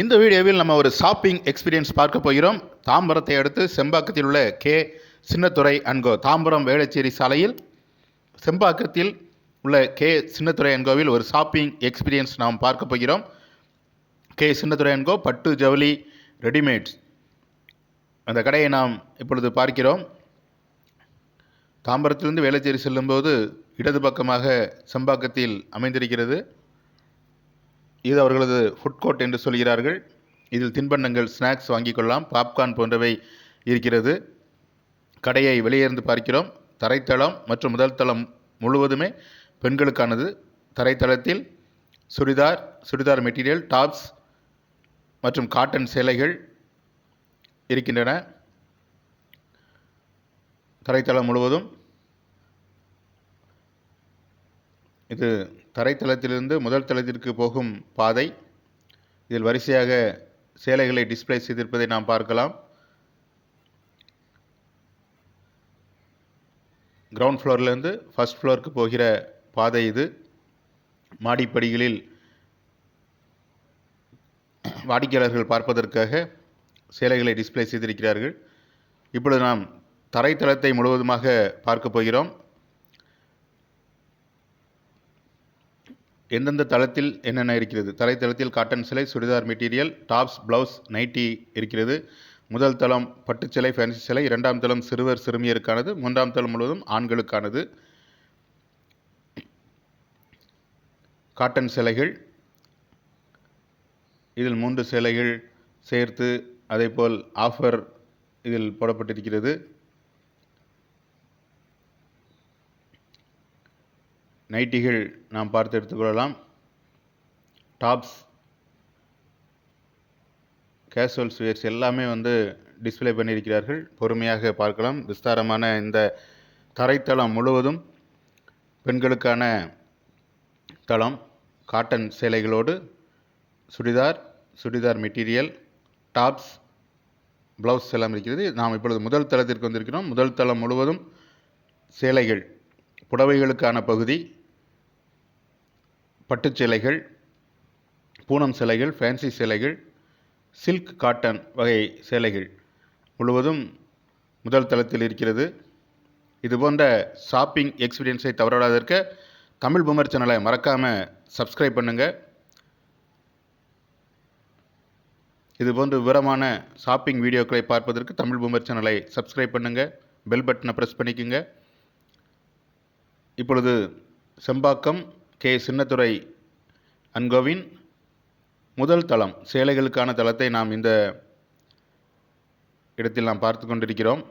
இந்த வீடியோவில் நம்ம ஒரு ஷாப்பிங் எக்ஸ்பீரியன்ஸ் பார்க்க போகிறோம். தாம்பரத்தை அடுத்து செம்பாக்கத்தில் உள்ள கே சின்னத்துரை அன்கோ, தாம்பரம் வேளச்சேரி சாலையில் செம்பாக்கத்தில் உள்ள கே சின்னத்துரை அன்கோவில் ஒரு ஷாப்பிங் எக்ஸ்பீரியன்ஸ் நாம் பார்க்க போகிறோம். கே சின்னத்துரை அன்கோ பட்டு ஜவுளி ரெடிமேட்ஸ், அந்த கடையை நாம் இப்பொழுது பார்க்கிறோம். தாம்பரத்திலிருந்து வேளச்சேரி செல்லும்போது இடது பக்கமாக செம்பாக்கத்தில் அமைந்திருக்கிறது. இது அவர்களது ஃபுட் கோர்ட் என்று சொல்கிறார்கள். இதில் தின்பண்டங்கள், ஸ்நாக்ஸ் வாங்கிக் கொள்ளலாம், பாப்கார்ன் போன்றவை இருக்கிறது. கடையை வெளியே இருந்து பார்க்கிறோம். தரைத்தளம் மற்றும் முதல் தளம் முழுவதுமே பெண்களுக்கானது. தரைத்தளத்தில் சுடிதார் மெட்டீரியல், டாப்ஸ் மற்றும் காட்டன் சேலைகள் இருக்கின்றன. தரைத்தளம் முழுவதும் இது தரைத்தளத்திலிருந்து முதல் தளத்திற்கு போகும் பாதை. இதில் வரிசையாக சேலைகளை டிஸ்பிளே செய்திருப்பதை நாம் பார்க்கலாம். கிரவுண்ட் ஃப்ளோர்லேருந்து ஃபர்ஸ்ட் ஃப்ளோருக்கு போகிற பாதை இது. மாடிப்படிகளில் வாடிக்கையாளர்கள் பார்ப்பதற்காக சேலைகளை டிஸ்பிளே செய்திருக்கிறார்கள். இப்பொழுது நாம் தரைத்தளத்தை முழுவதுமாக பார்க்க போகிறோம். எந்தெந்த தளத்தில் என்னென்ன இருக்கிறது? தரைத்தளத்தில் காட்டன் சிலை, churidar material, tops, blouse, nightie இருக்கிறது. முதல் தளம் பட்டு சிலை, ஃபேன்சி சிலை. இரண்டாம் தளம் சிறுவர் சிறுமியருக்கானது. மூன்றாம் தளம் முழுவதும் ஆண்களுக்கானது. காட்டன் சிலைகள், இதில் 3 சேலைகள் சேர்த்து அதேபோல் ஆஃபர் இதில் போடப்பட்டிருக்கிறது. நைட்டிகள் நாம் பார்த்து எடுத்துக்கொள்ளலாம். டாப்ஸ், கேஷுவல்ஸ் வேர்ஸ் எல்லாமே டிஸ்பிளே பண்ணியிருக்கிறார்கள். பொறுமையாக பார்க்கலாம். விஸ்தாரமான இந்த தரைத்தளம் முழுவதும் பெண்களுக்கான தளம். காட்டன் சேலைகளோடு சுடிதார் மெட்டீரியல், டாப்ஸ், ப்ளவுஸ் எல்லாம் இருக்கிறது. நாம் இப்பொழுது முதல் தளத்திற்கு வந்திருக்கிறோம். முதல் தளம் முழுவதும் சேலைகள், புடவைகளுக்கான பகுதி, பட்டுச் சேலைகள், பூனம் சேலைகள், ஃபேன்சி சேலைகள், சில்க் காட்டன் வகை சேலைகள் முழுவதும் முதல் தளத்தில் இருக்கிறது. இதுபோன்ற ஷாப்பிங் எக்ஸ்பீரியன்ஸை தவறவிடாதிருக்க தமிழ் பூமர் சேனலை மறக்காமல் சப்ஸ்கிரைப் பண்ணுங்கள். இதுபோன்ற விவரமான ஷாப்பிங் வீடியோக்களை பார்ப்பதற்கு தமிழ் பூமர் சேனலை சப்ஸ்கிரைப் பண்ணுங்கள். பெல் பட்டனை ப்ரெஸ் பண்ணிக்கோங்க. இப்பொழுது செம்பாக்கம் கே சின்னத்துரை அன்கோவின் முதல் தளம், சேலைகளுக்கான தளத்தை நாம் இந்த இடத்தில் நாம் பார்த்து கொண்டிருக்கிறோம்.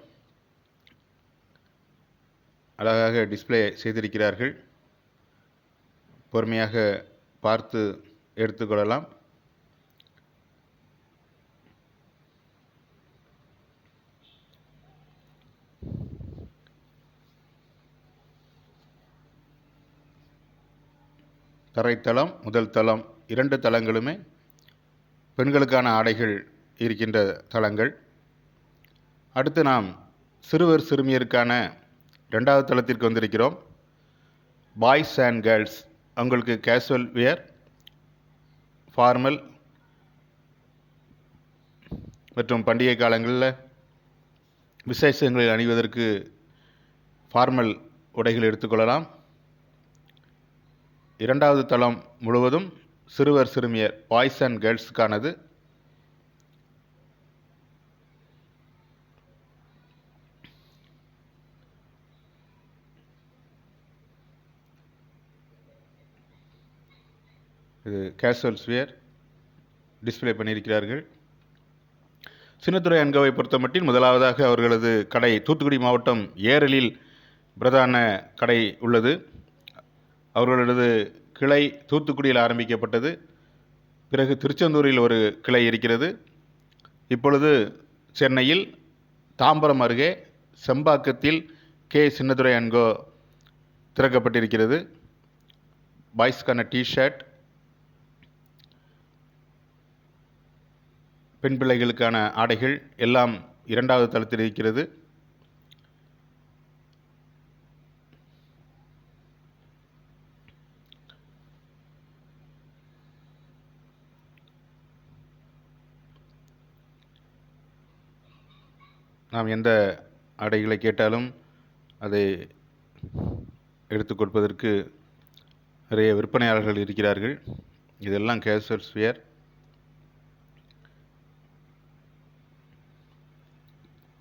அழகாக டிஸ்பிளே செய்திருக்கிறார்கள். பொறுமையாக பார்த்து எடுத்துக்கொள்ளலாம். தரைத்தளம், முதல் தளம், 2 தளங்களுமே பெண்களுக்கான ஆடைகள் இருக்கின்ற தளங்கள். அடுத்து நாம் சிறுவர் சிறுமியருக்கான 2வது தளத்திற்கு வந்திருக்கிறோம். பாய்ஸ் அண்ட் கேர்ள்ஸ், அவங்களுக்கு கேஷுவல் வியர், ஃபார்மல் மற்றும் பண்டிகை காலங்களில் விசேஷங்களில் அணிவதற்கு ஃபார்மல் உடைகள் எடுத்துக்கொள்ளலாம். 2வது தளம் முழுவதும் சிறுவர் சிறுமியர், பாய்ஸ் அண்ட் கேர்ள்ஸுக்கானது. இது கேஷுவல்ஸ் வியர் டிஸ்பிளே பண்ணியிருக்கிறார்கள். சின்னத்துரை அன்கோவை பொறுத்தமட்டில் முதலாவதாக அவர்களது கடை தூத்துக்குடி மாவட்டம் ஏரலில் பிரதான கடை உள்ளது. அவர்களது கிளை தூத்துக்குடியில் ஆரம்பிக்கப்பட்டது. பிறகு திருச்செந்தூரில் ஒரு கிளை இருக்கிறது. இப்பொழுது சென்னையில் தாம்பரம் அருகே செம்பாக்கத்தில் கே சின்னத்துரை அன்கோ திறக்கப்பட்டிருக்கிறது. பாய்ஸ்க்கான டிஷர்ட், பெண் பிள்ளைகளுக்கான ஆடைகள் எல்லாம் 2வது தளத்தில் இருக்கிறது. நாம் எந்த ஆடைகளை கேட்டாலும் அதை எடுத்து கொடுப்பதற்கு நிறைய விற்பனையாளர்கள் இருக்கிறார்கள். இதெல்லாம் கேஷுவல்ஸ் வியர்.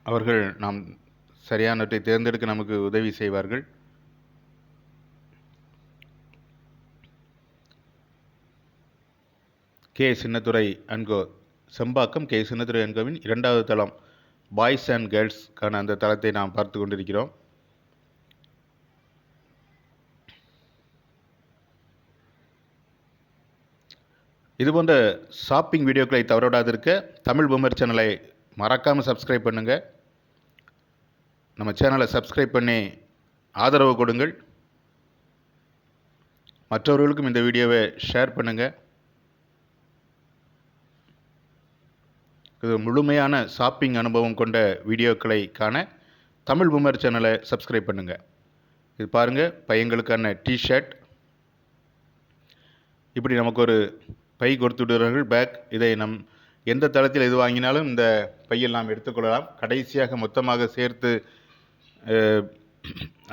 அவர்கள் நாம் சரியானவற்றை தேர்ந்தெடுக்க நமக்கு உதவி செய்வார்கள். K Chinnathurai and co Sembakkam K Chinnathurai அன்கோவின் 2வது தளம் பாய்ஸ் அண்ட் கேர்ள்ஸ்க்கான அந்த தளத்தை நாம் பார்த்து கொண்டிருக்கிறோம். இதுபோன்ற ஷாப்பிங் வீடியோக்களை தவறவிடாதிருக்க தமிழ் பூமர் சேனலை மறக்காமல் சப்ஸ்கிரைப் பண்ணுங்கள். நம்ம சேனலை சப்ஸ்கிரைப் பண்ணி ஆதரவு கொடுங்கள். மற்றவர்களுக்கும் இந்த வீடியோவை ஷேர் பண்ணுங்கள். இது முழுமையான ஷாப்பிங் அனுபவம் கொண்ட வீடியோக்களை காண தமிழ் பூமர் சேனலை சப்ஸ்கிரைப் பண்ணுங்கள். இது பாருங்கள், பையங்களுக்கான டிஷர்ட். இப்படி நமக்கு ஒரு பை கொடுத்து விடுவார்கள், பேக். இதை நம் எந்த தளத்தில் எது வாங்கினாலும் இந்த பையில் நாம் எடுத்துக்கொள்ளலாம். கடைசியாக மொத்தமாக சேர்த்து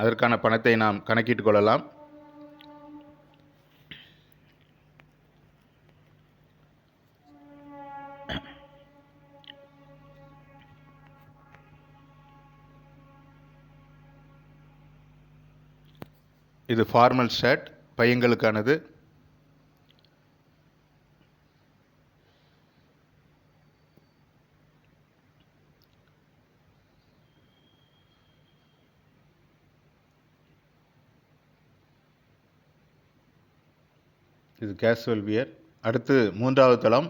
அதற்கான பணத்தை நாம் கணக்கிட்டு கொள்ளலாம். இது ஃபார்மல் ஷர்ட், பையங்களுக்கானது. இது கேஷுவல் வியர். அடுத்து 3வது தளம்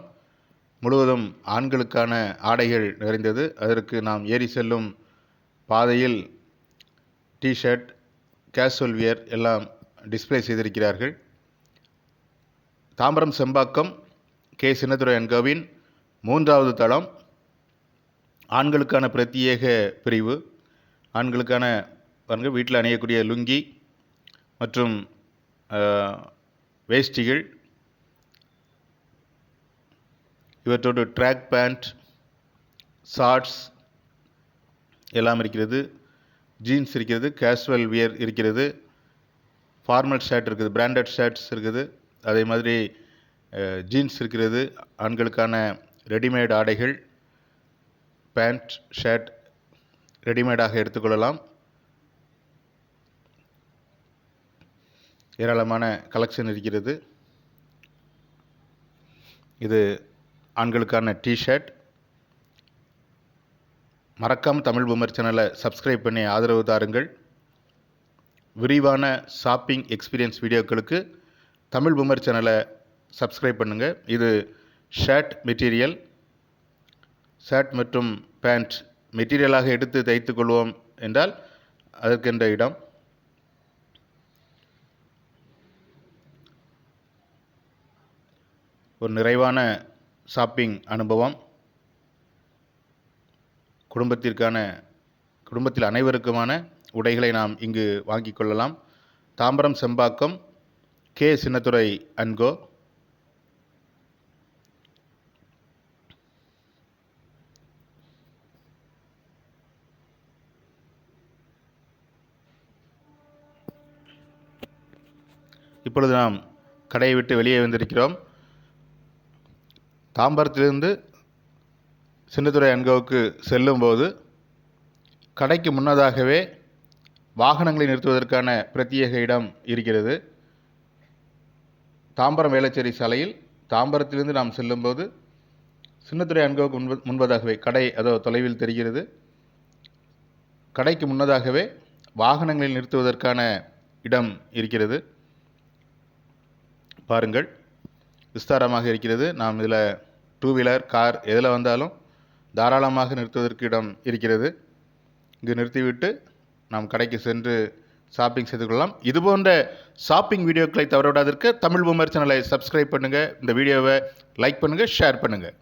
முழுவதும் ஆண்களுக்கான ஆடைகள் நிறைந்தது. அதற்கு நாம் ஏறி செல்லும் பாதையில் டிஷர்ட், கேஷுவல் வியர் எல்லாம் டிஸ்ப்ளே செய்திருக்கிறார்கள். தாம்பரம் செம்பாக்கம் கே சின்னத்துரை அன்கோவின் 3வது தளம் ஆண்களுக்கான பிரத்யேக பிரிவு. ஆண்களுக்கான பாருங்கள், வீட்டில் அணியக்கூடிய லுங்கி மற்றும் வேஷ்டிகள், இவற்றோடு ட்ராக் பேண்ட், ஷார்ட்ஸ் எல்லாம் இருக்கிறது. ஜீன்ஸ் இருக்கிறது, கேஷுவல் வியர் இருக்கிறது, ஃபார்மல் ஷர்ட் இருக்குது, பிராண்டட் ஷர்ட்ஸ் இருக்குது. அதே மாதிரி ஜீன்ஸ் இருக்கிறது. ஆண்களுக்கான ரெடிமேட் ஆடைகள், பேண்ட், ஷர்ட் ரெடிமேடாக எடுத்துக்கொள்ளலாம். ஏராளமான கலெக்ஷன் இருக்கிறது. இது ஆண்களுக்கான டிஷர்ட். மறக்காமல் தமிழ் பூமர் சேனலை சப்ஸ்கிரைப் பண்ணி ஆதரவு தாருங்கள். விரிவான ஷாப்பிங் எக்ஸ்பீரியன்ஸ் வீடியோக்களுக்கு தமிழ் பூமர் சேனலை சப்ஸ்கிரைப் பண்ணுங்கள். இது ஷர்ட் மெட்டீரியல். ஷர்ட் மற்றும் பேண்ட் மெட்டீரியலாக எடுத்து தைத்து கொள்வோம் என்றால் அதற்கென்ற இடம். ஒரு நிறைவான ஷாப்பிங் அனுபவம். குடும்பத்தில் அனைவருக்குமான உடைகளை நாம் இங்கு வாங்கிக் கொள்ளலாம். Tambaram Sembakkam K Chinnathurai and Co. இப்பொழுது நாம் கடையை விட்டு வெளியே வந்திருக்கிறோம். தாம்பரத்திலிருந்து சின்னத்துரை அன்கோவுக்கு செல்லும்போது கடைக்கு முன்னதாகவே வாகனங்களை நிறுத்துவதற்கான பிரத்யேக இடம் இருக்கிறது. தாம்பரம் வேளச்சேரி சாலையில் தாம்பரத்திலிருந்து நாம் செல்லும்போது சின்னத்துரை அன்கோவுக்கு முன்பதாகவே கடை அதோ தொலைவில் தெரிகிறது. கடைக்கு முன்னதாகவே வாகனங்களை நிறுத்துவதற்கான இடம் இருக்கிறது. பாருங்கள், விஸ்தாரமாக இருக்கிறது. நாம் இதில் 2 வீலர், கார் எதில் வந்தாலும் தாராளமாக நிறுத்துவதற்கு இடம் இருக்கிறது. இங்கு நிறுத்திவிட்டு நாம் கடைக்கு சென்று ஷாப்பிங் செய்து கொள்ளலாம். இதுபோன்ற ஷாப்பிங் வீடியோக்களை தவறவிடாதிருக்க தமிழ் பூமர் சேனலை சப்ஸ்கிரைப் பண்ணுங்கள். இந்த வீடியோவை லைக் பண்ணுங்கள், ஷேர் பண்ணுங்கள்.